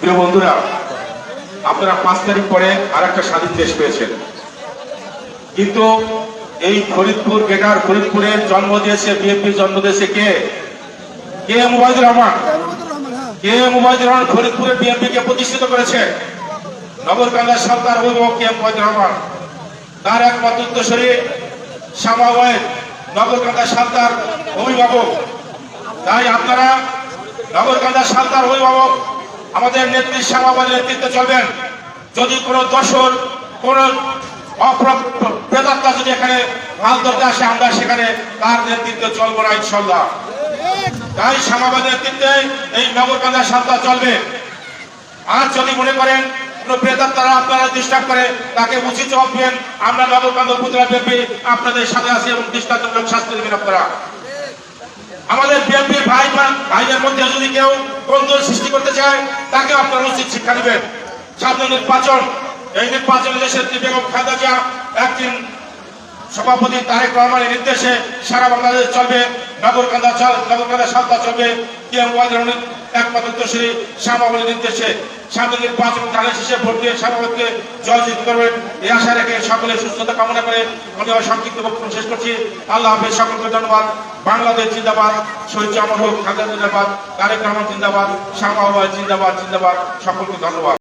প্রিয় বন্ধুরা, আপনারা 5 তারিখ পরে আর একটা স্বাধীন দেশ পেয়েছেন, কিন্তু এই ফরিদপুর গেটার ফরিদপুরে জন্ম দিয়েছে বিএনপি জন্ম দিয়েছে কে? মুবাইদুর রহমান। মুবাইদুর রহমান ফরিদপুরে বিএনপি কে প্রতিষ্ঠিত করেছে। নগরকান্দার সরকার অভিভাবক মুবাইদুর রহমান, তার একমাত্র উত্তরসূরি শামা ওয়াহিদ নগরকান্দার সরকার অভিভাবক। তাই আপনারা নগরকান্দার সরকার অভিভাবক আমাদের নেত্রী শামা ওয়াহিদের নেতৃত্বে চলবেন। যদি কোনো দোষর কোন প্রেতাত্মা যদি এখানে মাল ধরতে আসে, আমরা সেখানে তার নেতৃত্বে চলবো না ইনশাল্লাহ। তাই শামাবাদের নেতৃত্বে এই নগরকান্দার সরকার চলবে। আর যদি মনে করেন কোন প্রেতাত্মারা আপনারা ডিস্টার্ব করে, তাকে উচিত জবাব দিবেন। আমরা নগরকান্দা উপজেলা বিএনপি আপনাদের সাথে আছি এবং দৃষ্টান্তমূলক শাস্তি দেবেন আপনারা। আমাদের বিএনপি ভাইদের মধ্যে যদি কেউ কোন্দল সৃষ্টি করতে চায়, তাকে আপনারা উচিত শিক্ষা দিবেন। সামনে নির্বাচন, এই নির্বাচনে দেশের বেগম খালেদা জিয়া একদিন সভাপতি তারেক রহমানের নির্দেশে সারা বাংলাদেশ চলবে, নগরকান্দা সরকার চলবে একমাত্র উত্তরসূরি শামা ওয়াহিদের নির্দেশে। সামনে নির্বাচন ধানের শেষে ভোট দিয়ে শামা ওয়াহিদকে জয়যুক্ত করবেন এই আশা রেখে সকলের সুস্থতা কামনা করে আমি আমার সংক্ষিপ্ত বক্তব্য শেষ করছি। আল্লাহ হাফেজ, সকলকে ধন্যবাদ। বাংলাদেশ জিন্দাবাদ, শহীদ জামাল হোক, খালেদা জিন্দাবাদ, তারেক রহমান জিন্দাবাদ, শামা ওয়াহিদ জিন্দাবাদ, সকলকে ধন্যবাদ।